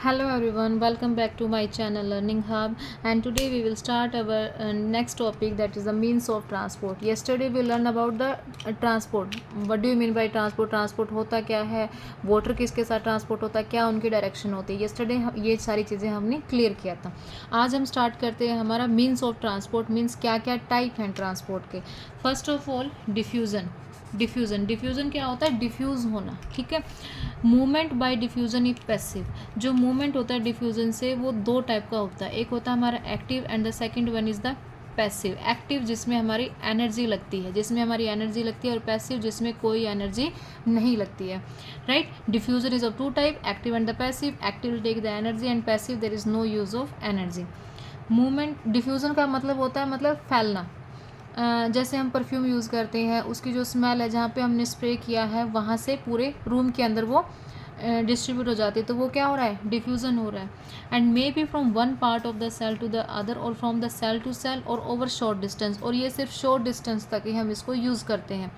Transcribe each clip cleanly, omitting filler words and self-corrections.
Hello everyone, welcome back to my channel Learning Hub, and today we will start our next topic, that is the means of transport. Yesterday we learned about the transport. What do you mean by transport? Transport होता क्या है, water किसके साथ transport होता है, क्या उनकी direction होती है. yesterday ये सारी चीज़ें हमने क्लियर किया था. आज हम स्टार्ट करते हैं हमारा मीन्स ऑफ ट्रांसपोर्ट. मीन्स क्या क्या टाइप हैं ट्रांसपोर्ट के. First of all diffusion. Diffusion क्या होता है? डिफ्यूज़ होना. ठीक है. Movement by diffusion is passive. जो मूवमेंट होता है डिफ्यूज़न से वो दो टाइप का होता है. एक होता है हमारा active and the second one is the passive. Active जिसमें हमारी एनर्जी लगती है, और पैसिव जिसमें कोई एनर्जी नहीं लगती है. Right. Diffusion is of two type, active and the passive. Active will take the energy and passive there is no use of energy. Movement diffusion का मतलब होता है मतलब फैलना. जैसे हम परफ्यूम यूज़ करते हैं, उसकी जो स्मेल है जहाँ पे हमने स्प्रे किया है वहाँ से पूरे रूम के अंदर वो डिस्ट्रीब्यूट हो जाती है, तो वो क्या हो रहा है? डिफ्यूज़न हो रहा है. And may be from one part of the cell to the other और from the cell to cell और ओवर शॉर्ट डिस्टेंस. और ये सिर्फ शॉर्ट डिस्टेंस तक ही हम इसको यूज़ करते हैं.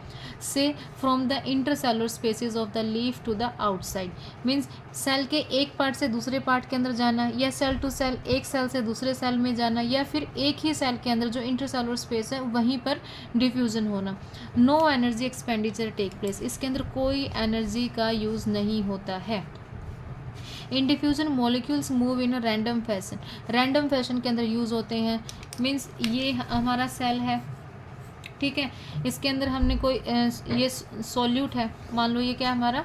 से from the intercellular spaces of the leaf to the outside. Means cell के एक पार्ट से दूसरे पार्ट के अंदर जाना, या सेल टू सेल, एक सेल से दूसरे सेल में जाना, या फिर एक ही सेल के अंदर जो इंटरसेलुलर स्पेस है वहीं पर डिफ्यूज़न होना. No energy expenditure take place. इसके अंदर कोई एनर्जी का यूज़ नहीं होता है. In diffusion molecules move in a random fashion. Random fashion के अंदर यूज़ होते हैं. मीन्स ये हमारा सेल है, ठीक है. इसके अंदर हमने कोई ये सॉल्यूट है, मान लो ये क्या है हमारा,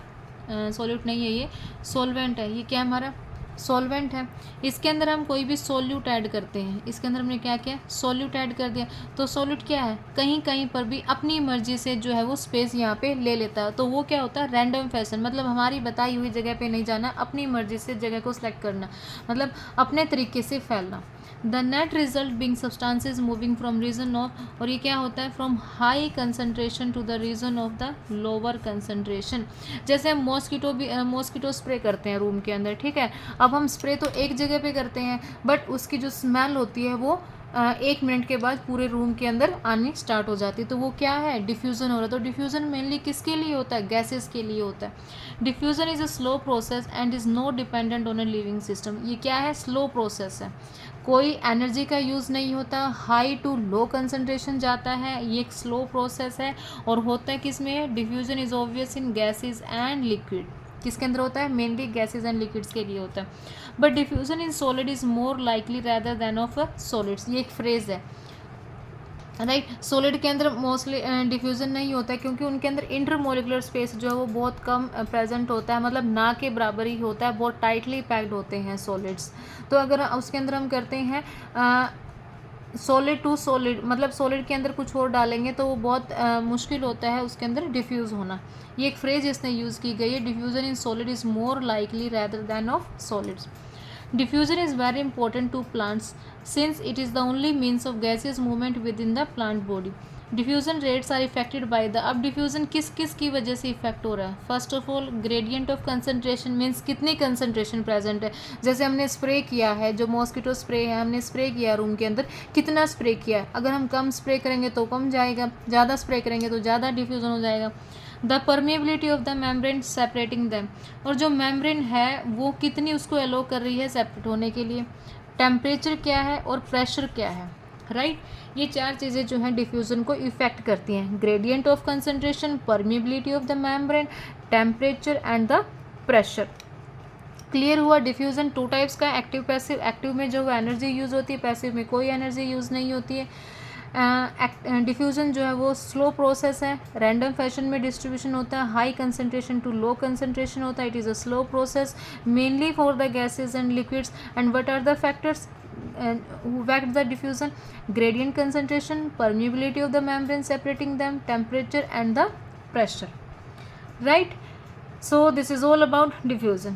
सॉल्यूट नहीं है, ये सॉल्वेंट है. ये क्या हमारा सॉल्वेंट है. इसके अंदर हम कोई भी सॉल्यूट ऐड करते हैं. इसके अंदर हमने क्या किया? सॉल्यूट ऐड कर दिया. तो सॉल्यूट क्या है? कहीं कहीं पर भी अपनी मर्जी से जो है वो स्पेस यहाँ पे ले लेता है. तो वो क्या होता है? Random fashion. मतलब हमारी बताई हुई जगह पे नहीं जाना, अपनी मर्जी से जगह को सिलेक्ट करना, मतलब अपने तरीके से फैलना. The net result being substances moving from region of, और ये क्या होता है? From high concentration to the region of the lower concentration. जैसे हम मॉस्किटो स्प्रे करते हैं रूम के अंदर, ठीक है. अब हम स्प्रे तो एक जगह पे करते हैं, बट उसकी जो स्मेल होती है वो 1 मिनट के बाद पूरे रूम के अंदर आनी स्टार्ट हो जाती है. तो वो क्या है? डिफ्यूज़न हो रहा है. तो डिफ्यूज़न मेनली किसके लिए होता है? गैसेस के लिए होता है. Diffusion is a slow process and is no dependent on a living system. ये क्या है? स्लो प्रोसेस है, कोई एनर्जी का यूज़ नहीं होता, हाई टू लो कंसनट्रेशन जाता है. ये एक स्लो प्रोसेस है. और होता है किस में? Diffusion is obvious in gases and liquid. किसके अंदर होता है? मेनली गैसेज एंड लिक्विड्स के लिए होता है. But diffusion in solid is more likely rather than of solids. ये एक फ्रेज़ है, राइट. सॉलिड के अंदर मोस्टली डिफ्यूज़न नहीं होता है, क्योंकि उनके अंदर इंटरमोलिकुलर स्पेस जो है वो बहुत कम प्रेजेंट होता है, मतलब ना के बराबर ही होता है. बहुत टाइटली पैक्ड होते हैं सॉलिड्स. तो अगर उसके अंदर हम करते हैं सॉलिड टू सॉलिड, मतलब सॉलिड के अंदर कुछ और डालेंगे तो वो बहुत मुश्किल होता है उसके अंदर डिफ्यूज़ होना. ये एक फ्रेज इसने यूज़ की गई है. Diffusion in solid is more likely rather than of solids. Diffusion is very important to plants since it is the only means of gaseous movement within the plant body. Diffusion rates are affected by the. अब diffusion किस किस की वजह से affect हो रहा है? First of all gradient of concentration. Means कितनी कंसनट्रेशन प्रेजेंट है. जैसे हमने स्प्रे किया है, जो मॉस्किटो स्प्रे है, हमने स्प्रे किया रूम के अंदर, कितना स्प्रे किया है. अगर हम कम स्प्रे करेंगे तो कम जाएगा, ज़्यादा स्प्रे करेंगे तो ज़्यादा डिफ्यूज़न हो जाएगा. The permeability of the membrane separating them. और जो मेम्ब्रेन है वो कितनी उसको एलो कर रही है सेपरेट होने के लिए. टेम्परेचर क्या है और प्रेशर क्या है, राइट. ये चार चीज़ें जो हैं डिफ्यूज़न को इफेक्ट करती हैं. Gradient of concentration, permeability of the membrane, temperature and the pressure. Clear हुआ. डिफ्यूज़न टू टाइप्स का, एक्टिव पैसिव. एक्टिव में जो एनर्जी यूज़ होती है, पैसिव में कोई एनर्जी यूज़ नहीं होती है. डिफ्यूज़न जो है वो स्लो प्रोसेस है, रैंडम फैशन में डिस्ट्रीब्यूशन होता है, high concentration to low concentration होता है. It is a slow process mainly for the gases and liquids. And what are the factors who affect the diffusion? Gradient concentration, permeability of the membrane separating them, temperature and the pressure, right. So this is all about diffusion.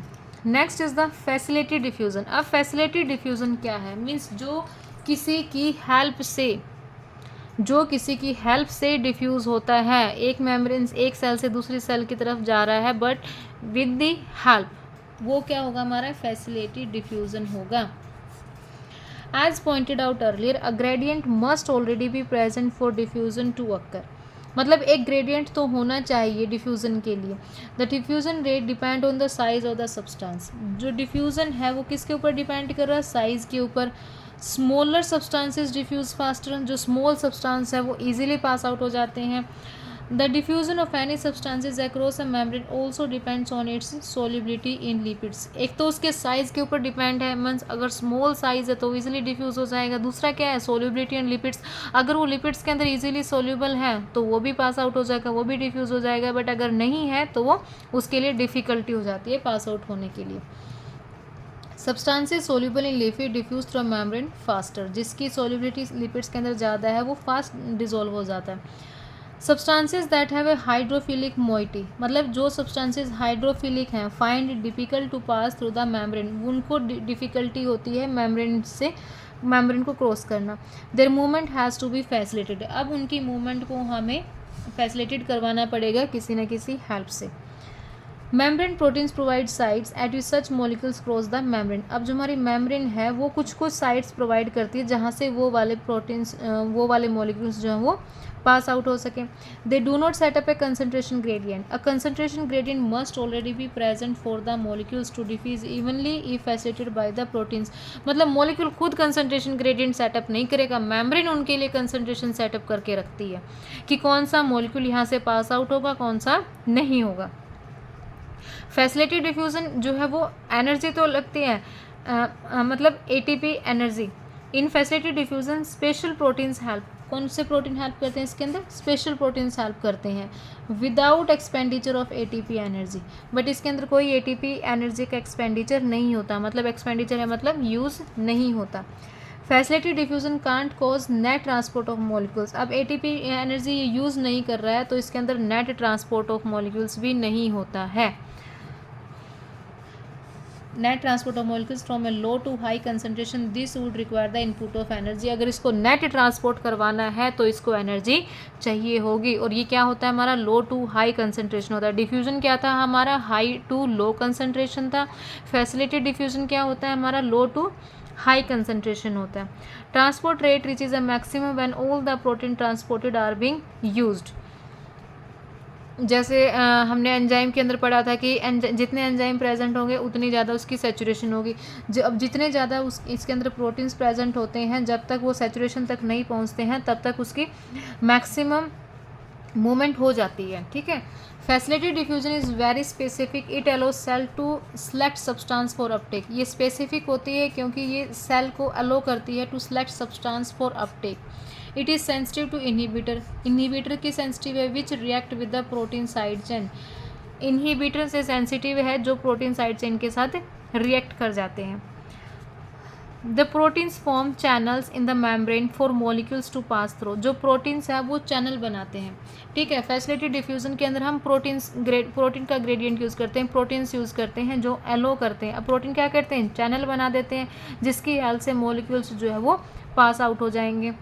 Next is the facility diffusion. अब facility diffusion क्या है? Means जो किसी की help से diffuse होता है. एक मेम्ब्रेन एक सेल से दूसरी सेल की तरफ जा रहा है, बट विद द हेल्प, वो क्या होगा? हमारा फैसिलिटी डिफ्यूज़न होगा. As pointed out earlier, a gradient must already be present for diffusion to occur. मतलब एक ग्रेडियंट तो होना चाहिए डिफ्यूज़न के लिए। The diffusion rate depend on the size of the substance. जो डिफ्यूज़न है वो किसके ऊपर डिपेंड कर रहा है? साइज़ के ऊपर। स्मॉलर सब्सटेंसेस डिफ्यूज़ फास्टर, जो स्मॉल सब्सटेंस है वो इजीली पास आउट हो जाते हैं। The diffusion of any substances across a membrane also depends on it's solubility in lipids. एक तो उसके साइज़ के ऊपर डिपेंड है, मीन्स अगर स्मॉल साइज़ है तो इजीली डिफ्यूज़ हो जाएगा। दूसरा क्या है? सोल्युबिलिटी इन लिपिड्स। अगर वो लिपिड्स के अंदर इजीली सोल्यूबल है तो वो भी पास आउट हो जाएगा, वो भी डिफ्यूज़ हो जाएगा। बट अगर नहीं है तो वो उसके लिए डिफ़िकल्टी हो जाती है पास आउट होने के लिए। Substances soluble in lipid diffuse through membrane faster. जिसकी सोल्युबिलिटी लिपिड्स के अंदर ज़्यादा है वो फास्ट डिजोल्व हो जाता है। Substances that have a hydrophilic moiety, मतलब जो सब्सटेंसेज हाइड्रोफिलिक हैं, find difficult to pass through the membrane, उनको डिफ़िकल्टी होती है मेम्ब्रेन को क्रॉस करना। Their movement has to be facilitated. अब उनकी मूवमेंट को हमें फैसिलिटेट करवाना पड़ेगा किसी न किसी हेल्प से। Membrane proteins provide sites eight which such molecules cross the membrane. अब जो हमारी मेम्ब्रेन है वो कुछ साइट्स प्रोवाइड करती है जहाँ से वो वाले मॉलिक्यूल्स जो हैं वो पास आउट हो सकें। They do not set up a concentration gradient. A concentration gradient must already be present for the molecules to diffuse evenly if facilitated by the proteins. मतलब मॉलिक्यूल खुद कंसनट्रेशन ग्रेडियंट सेटअप नहीं करेगा, membrane उनके लिए concentration setup करके रखती है कि कौन सा मॉलिक्यूल यहाँ से पास आउट होगा, कौन सा नहीं होगा। फैसिलिटी डिफ्यूज़न जो है वो एनर्जी तो लगती है, मतलब ATP energy. In facility diffusion special proteins help. कौन से प्रोटीन हेल्प करते हैं इसके अंदर? स्पेशल प्रोटीन्स हेल्प करते हैं without expenditure of ATP energy. But इसके अंदर कोई एटीपी एनर्जी का एक्सपेंडिचर नहीं होता, मतलब एक्सपेंडिचर है मतलब यूज़ नहीं होता। Facility diffusion can't cause net transport of molecules. अब एटीपी एनर्जी ये यूज़ नहीं कर रहा है तो इसके अंदर नेट ट्रांसपोर्ट ऑफ मॉलिक्यूल्स भी नहीं होता है। Net transport of molecules from a low to high concentration, this would require the input of energy. अगर इसको नेट ट्रांसपोर्ट करवाना है तो इसको एनर्जी चाहिए होगी, और ये क्या होता है हमारा? लो टू हाई कंसनट्रेशन होता है। डिफ्यूजन क्या था हमारा? हाई टू लो कंसनट्रेशन था। फैसिलिटी डिफ्यूजन क्या होता है हमारा? लो टू हाई कंसनट्रेशन होता है। Transport rate reaches a maximum when all the protein transported are being used. जैसे हमने एंजाइम के अंदर पढ़ा था कि जितने एंजाइम प्रेजेंट होंगे उतनी ज़्यादा उसकी सैचुरेशन होगी। अब जितने ज़्यादा इसके अंदर प्रोटीन्स प्रेजेंट होते हैं, जब तक वो सैचुरेशन तक नहीं पहुंचते हैं तब तक उसकी मैक्सिमम मूवमेंट हो जाती है। ठीक है। Facility diffusion is very specific, it allows cell to select substance for uptake. ये स्पेसिफिक होती है क्योंकि ये सेल को अलो करती है to select substance for uptake. It is sensitive to inhibitor. Inhibitor की सेंसिटिव है which react with the protein side chain. Inhibitor से सेंसिटिव है जो प्रोटीन साइड चेन के साथ रिएक्ट कर जाते हैं। The proteins form channels in the membrane for molecules to pass through. जो प्रोटीन्स है वो चैनल बनाते हैं। ठीक है। फैसिलिटी डिफ्यूजन के अंदर हम प्रोटीन का ग्रेडियंट यूज़ करते हैं, प्रोटीन्स यूज़ करते हैं जो एलो करते हैं। अब प्रोटीन क्या करते हैं? चैनल बना देते हैं जिसकी हेल्प से मॉलिक्यूल्स जो है वो पास आउट हो जाएंगे।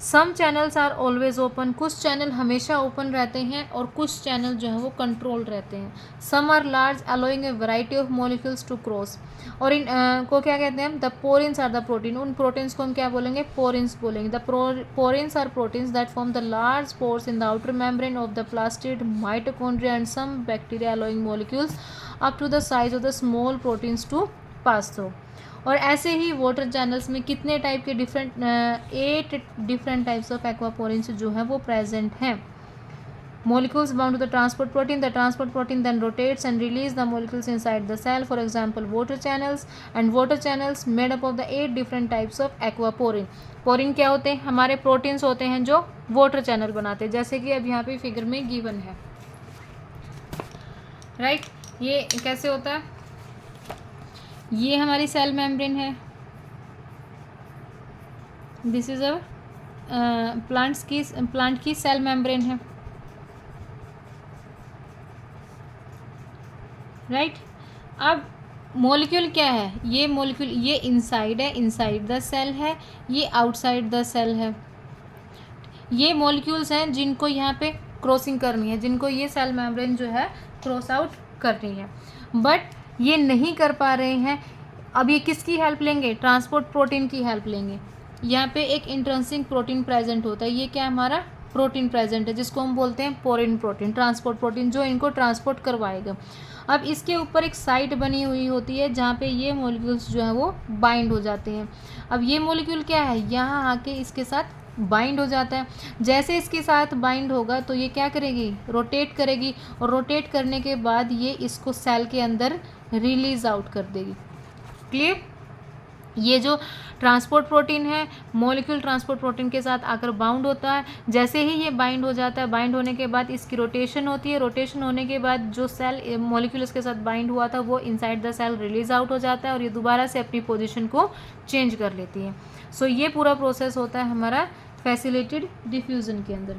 सम चैनल्स आर ऑलवेज ओपन। कुछ चैनल हमेशा ओपन रहते हैं और कुछ चैनल जो है वो कंट्रोल रहते हैं। Some are large allowing a variety of molecules to cross. और इन को क्या कहते हैं? The porins are the protein. उन प्रोटीन्स को हम क्या बोलेंगे? पोरिन्स बोलेंगे। The porins are proteins that form the large pores in the outer membrane of the plastid mitochondria and some bacteria allowing molecules up to the size of the small proteins to pass through. और ऐसे ही water channels में कितने type के 8 different types of aquaporins जो है वो present हैं। Molecules bound to the transport protein. The transport protein then rotates and release the molecules inside the cell. For example, water channels and water channels made up of the 8 different types of aquaporin. Porin क्या होते हैं? हमारे proteins होते हैं जो water channel बनाते हैं, जैसे कि अब यहाँ पे फिगर में गिवन है। राइट। ये कैसे होता है? ये हमारी सेल मेम्ब्रेन है। दिस इज अ प्लांट की सेल मेम्ब्रेन है। राइट। अब मॉलिक्यूल क्या है? ये मॉलिक्यूल ये इनसाइड है, इनसाइड द सेल है, ये आउटसाइड द सेल है। ये मॉलिक्यूल्स हैं जिनको यहाँ पे क्रॉसिंग करनी है, जिनको ये सेल मेम्ब्रेन जो है क्रॉस आउट करनी है, बट ये नहीं कर पा रहे हैं। अब ये किसकी हेल्प लेंगे? ट्रांसपोर्ट प्रोटीन की हेल्प लेंगे। यहाँ पे एक इंट्रिंसिक प्रोटीन प्रेजेंट होता है। ये क्या हमारा? प्रोटीन प्रेजेंट है, जिसको हम बोलते हैं पोरिन प्रोटीन, ट्रांसपोर्ट प्रोटीन, जो इनको ट्रांसपोर्ट करवाएगा। अब इसके ऊपर एक साइट बनी हुई होती है जहाँ पे ये मॉलिक्यूल्स जो है वो बाइंड हो जाते हैं। अब ये मॉलिक्यूल क्या है, यहाँ आके इसके साथ बाइंड हो जाता है। जैसे इसके साथ बाइंड होगा तो ये क्या करेगी, रोटेट करेगी, और रोटेट करने के बाद ये इसको सेल के अंदर रिलीज आउट कर देगी। क्लियर? ये जो ट्रांसपोर्ट प्रोटीन है, मॉलिक्यूल ट्रांसपोर्ट प्रोटीन के साथ आकर बाउंड होता है। जैसे ही ये बाइंड हो जाता है, बाइंड होने के बाद इसकी रोटेशन होती है। रोटेशन होने के बाद जो सेल मॉलिक्यूल इसके साथ बाइंड हुआ था वो inside the cell release out हो जाता है, और ये दोबारा से अपनी पोजीशन को चेंज कर लेती है। सो ये पूरा प्रोसेस होता है हमारा फैसिलिटेड डिफ्यूज़न के अंदर।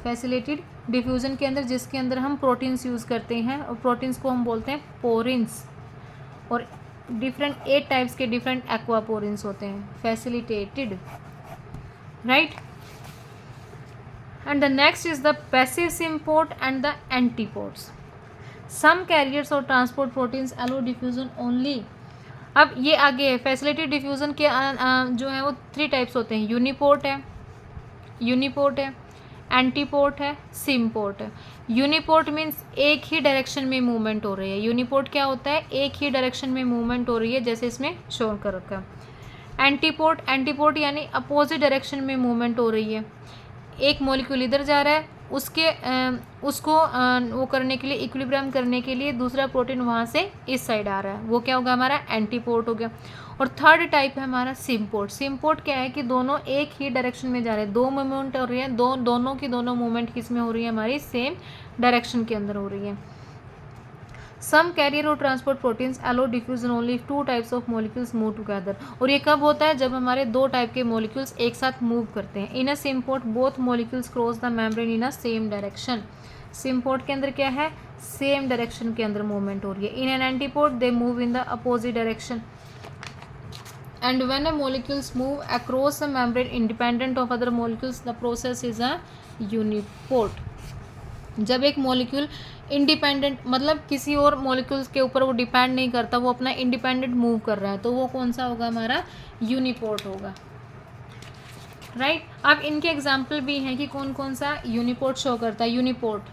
फैसिलिटेड डिफ्यूज़न के अंदर, जिसके अंदर हम प्रोटीन्स यूज़ करते हैं, और प्रोटीन्स को हम बोलते हैं पोरिन्स, और डिफरेंट 8 टाइप्स के डिफरेंट एक्वापोरिन्स होते हैं, facilitated, right. And the next is the passive symport and the antiports. Some carriers और transport proteins allow diffusion only. अब ये आगे है, फैसिलिटेड डिफ्यूजन के जो है वो 3 टाइप्स होते हैं, यूनिपोर्ट है, एंटीपोर्ट है, सिम्पोर्ट है। यूनिपोर्ट मीन्स एक ही डायरेक्शन में मूवमेंट हो रही है। यूनिपोर्ट क्या होता है, एक ही डायरेक्शन में मूवमेंट हो रही है, जैसे इसमें शो कर रखा है। एंटीपोर्ट यानी अपोजिट डायरेक्शन में मूवमेंट हो रही है। एक मॉलिक्यूल इधर जा रहा है, उसको वो करने के लिए, इक्विलिब्रियम करने के लिए दूसरा प्रोटीन वहाँ से इस साइड आ रहा है, वो क्या होगा, हमारा एंटीपोर्ट हो गया। और थर्ड टाइप है हमारा सिम्पोर्ट। सिम्पोर्ट क्या है कि दोनों एक ही डायरेक्शन में जा रहे हैं, 2 मूवमेंट हो रही है, दोनों की दोनों मूवमेंट किस में हो रही है, हमारी सेम डायरेक्शन के अंदर हो रही है। सम कैरियर और transport proteins allow diffusion only 2 types of molecules move together. और ये कब होता है, जब हमारे 2 टाइप के मॉलिक्यूल्स एक साथ मूव करते हैं। In a symport both molecules cross the membrane in a same direction. Symport के अंदर क्या है, सेम डायरेक्शन के अंदर मूवमेंट हो रही है। In an antiport they move in the opposite direction. And when a molecules move across a membrane independent of other molecules, the process is a uniport. जब एक मॉलिक्यूल इंडिपेंडेंट, मतलब किसी और मॉलिक्यूल्स के ऊपर वो डिपेंड नहीं करता, वो अपना इंडिपेंडेंट मूव कर रहा है, तो वो कौन सा होगा, हमारा यूनिपोर्ट होगा, राइट। अब इनके एग्जाम्पल भी हैं कि कौन कौन सा यूनिपोर्ट शो करता है। यूनिपोर्ट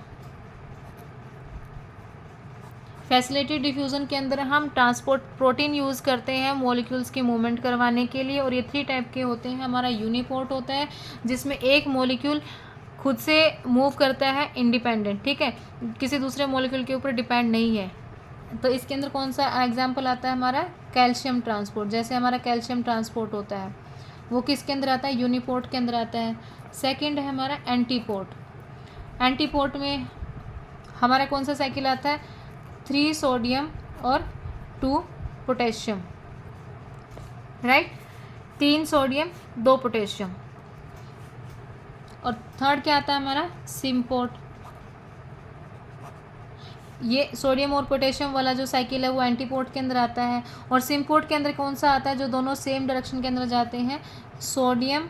फैसिलिटेड डिफ्यूज़न के अंदर हम ट्रांसपोर्ट प्रोटीन यूज़ करते हैं मॉलिक्यूल्स की मूवमेंट करवाने के लिए, और ये 3 टाइप के होते हैं। हमारा यूनिपोर्ट होता है जिसमें एक मॉलिक्यूल खुद से मूव करता है इंडिपेंडेंट, ठीक है, किसी दूसरे मॉलिक्यूल के ऊपर डिपेंड नहीं है। तो इसके अंदर कौन सा एग्जाम्पल आता है, हमारा कैल्शियम ट्रांसपोर्ट। जैसे हमारा कैल्शियम ट्रांसपोर्ट होता है वो किसके अंदर आता है, यूनिपोर्ट के अंदर आता है। सेकेंड है हमारा एंटीपोर्ट। एंटीपोर्ट में हमारा कौन सा साइकिल आता है, 3 सोडियम और 2 पोटेशियम, राइट, 3 सोडियम 2 पोटेशियम। और थर्ड क्या आता है हमारा, सिम्पोर्ट। ये सोडियम और पोटेशियम वाला जो साइकिल है वो एंटीपोर्ट के अंदर आता है। और सिम्पोर्ट के अंदर कौन सा आता है, जो दोनों सेम डायरेक्शन के अंदर जाते हैं, सोडियम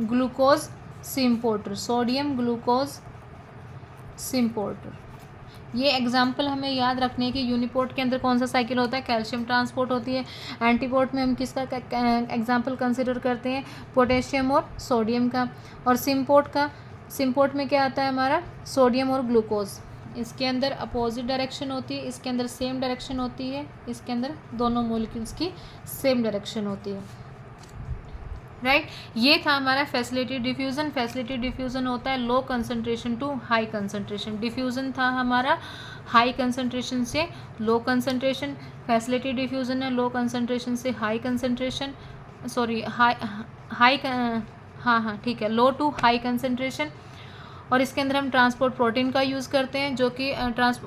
ग्लूकोज सिम्पोर्टर, सोडियम ग्लूकोज सिम्पोर्टर। ये एग्जाम्पल हमें याद रखने हैं कि यूनिपोर्ट के अंदर कौन सा साइकिल होता है, कैल्शियम ट्रांसपोर्ट होती है। एंटीपोर्ट में हम किसका एग्जाम्पल कंसिडर करते हैं, पोटेशियम और सोडियम का। और सिम्पोर्ट में क्या आता है हमारा, सोडियम और ग्लूकोज। इसके अंदर अपोजिट डायरेक्शन होती है, इसके अंदर सेम डायरेक्शन होती है, इसके अंदर दोनों मॉलिक्यूल्स की सेम डायरेक्शन होती है, राइट। ये था हमारा फैसिलिटेड डिफ्यूज़न। फैसिलिटेड डिफ्यूज़न होता है low concentration to high concentration. Diffusion था हमारा हाई कंसंट्रेशन से लो कंसंट्रेशन, फैसिलिटेड डिफ्यूज़न है लो कंसंट्रेशन से हाई कंसंट्रेशन, सॉरी हाँ ठीक है, लो टू हाई कंसंट्रेशन। और इसके अंदर हम ट्रांसपोर्ट प्रोटीन का यूज़ करते हैं, जो कि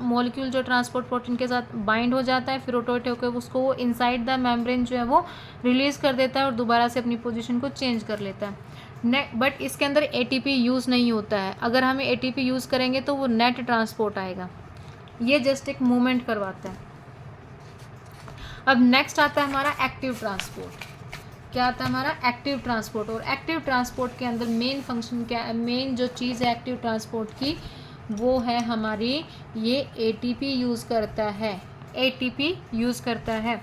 मॉलिक्यूल जो ट्रांसपोर्ट प्रोटीन के साथ बाइंड हो जाता है, फिर रोटेट होकर उसको वो इनसाइड द मेम्ब्रेन जो है वो रिलीज़ कर देता है और दोबारा से अपनी पोजीशन को चेंज कर लेता है। बट इसके अंदर एटीपी यूज़ नहीं होता है। अगर हमें एटीपी यूज़ करेंगे तो वो नेट ट्रांसपोर्ट आएगा, ये जस्ट एक मूवमेंट करवाता है। अब नेक्स्ट आता है हमारा एक्टिव ट्रांसपोर्ट। क्या आता है हमारा, एक्टिव ट्रांसपोर्ट। और एक्टिव ट्रांसपोर्ट के अंदर मेन फंक्शन क्या है, मेन जो चीज़ है एक्टिव ट्रांसपोर्ट की वो है हमारी, ये एटीपी यूज़ करता है, एटीपी यूज़ करता है।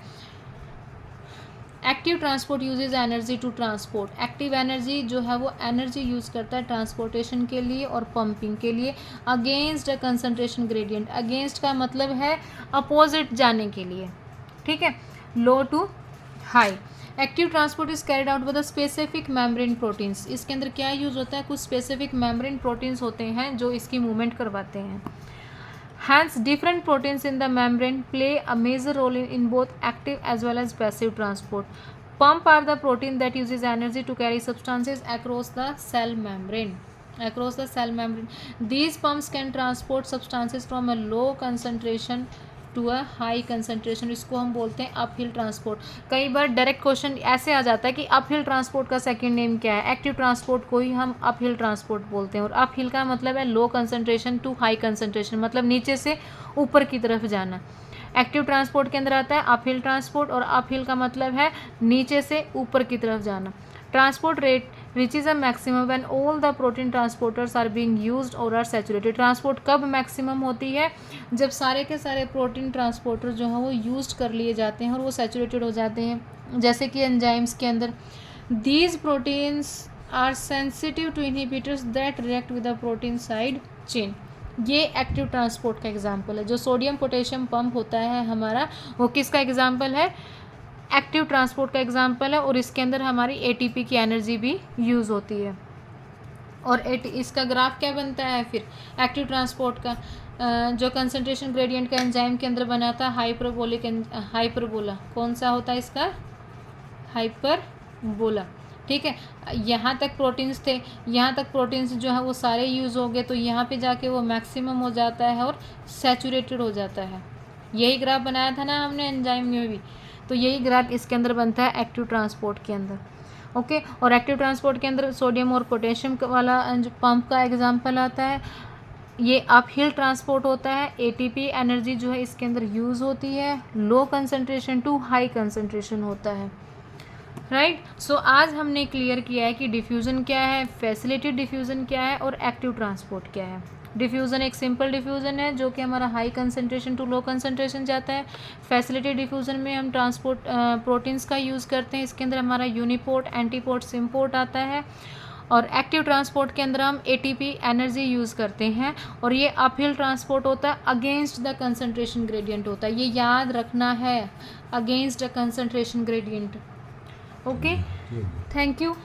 Active transport uses energy to transport, active energy जो है वो एनर्जी यूज़ करता है ट्रांसपोर्टेशन के लिए और पंपिंग के लिए against a concentration gradient, against का मतलब है अपोजिट जाने के लिए, ठीक है, low to high. Active transport is carried out by the specific membrane proteins, इसके अंदर क्या यूज़ होता है, कुछ स्पेसिफिक मेम्ब्रेन प्रोटीन्स होते हैं जो इसकी मूवमेंट करवाते हैं। Hence, different proteins in the membrane play a major role in both active as well as passive transport. Pump are the protein that uses energy to carry substances across the cell membrane. Across the cell membrane, these pumps can transport substances from a low concentration to a high concentration, इसको हम बोलते हैं uphill transport. कई बार direct question ऐसे आ जाता है कि uphill transport का सेकंड नेम क्या है, एक्टिव ट्रांसपोर्ट को ही हम अपहिल ट्रांसपोर्ट बोलते हैं। और अपहिल का मतलब है low concentration to high concentration, मतलब नीचे से ऊपर की तरफ जाना। एक्टिव ट्रांसपोर्ट के अंदर आता है अपहिल ट्रांसपोर्ट, और अपहिल का मतलब है नीचे से ऊपर की तरफ जाना। Transport rate reaches a maximum when all the protein transporters are being used or are saturated. Transport कब मैक्सिमम होती है, जब सारे के सारे प्रोटीन ट्रांसपोर्टर जो हैं वो यूज कर लिए जाते हैं और वो सैचुरेटेड हो जाते हैं, जैसे कि एंजाइम्स के अंदर। These proteins are sensitive to inhibitors that react with the protein side chain. ये एक्टिव ट्रांसपोर्ट का एग्जाम्पल है। जो सोडियम पोटेशियम पंप होता है हमारा, वो किसका एग्जाम्पल है, एक्टिव ट्रांसपोर्ट का एग्जाम्पल है, और इसके अंदर हमारी एटीपी की एनर्जी भी यूज़ होती है। और इसका ग्राफ क्या बनता है फिर एक्टिव ट्रांसपोर्ट का, जो कंसंट्रेशन ग्रेडियंट का एंजाइम के अंदर बना था हाइपरबोलिक, हाइपरबोला कौन सा होता है इसका, हाइपरबोला, ठीक है। यहाँ तक प्रोटीन्स थे, यहाँ तक प्रोटीन्स जो है वो सारे यूज़ हो गए, तो यहाँ पे जाके वो मैक्सिमम हो जाता है और सैचुरेटेड हो जाता है। यही ग्राफ बनाया था ना हमने एंजाइम में भी, तो यही ग्राफ इसके अंदर बनता है एक्टिव ट्रांसपोर्ट के अंदर, ओके। और एक्टिव ट्रांसपोर्ट के अंदर सोडियम और पोटेशियम वाला जो पंप का एग्जांपल आता है, ये अपहिल ट्रांसपोर्ट होता है। एटीपी एनर्जी जो है इसके अंदर यूज़ होती है, low concentration to high concentration होता है, राइट। सो आज हमने क्लियर किया है कि डिफ्यूज़न क्या है, फैसिलिटेड डिफ्यूज़न क्या है, और एक्टिव ट्रांसपोर्ट क्या है। डिफ्यूज़न एक सिंपल डिफ्यूज़न है जो कि हमारा high concentration to low concentration जाता है। फैसिलिटेड डिफ्यूज़न में हम ट्रांसपोर्ट प्रोटीन्स का यूज़ करते हैं, इसके अंदर हमारा यूनिपोर्ट, एंटीपोर्ट, सिम्पोर्ट आता है। और एक्टिव ट्रांसपोर्ट के अंदर हम एटीपी एनर्जी यूज़ करते हैं, और ये अपहिल ट्रांसपोर्ट होता है, अगेंस्ट द कंसंट्रेशन ग्रेडियंट होता है, ये याद रखना है, against the concentration gradient, okay. Thank you.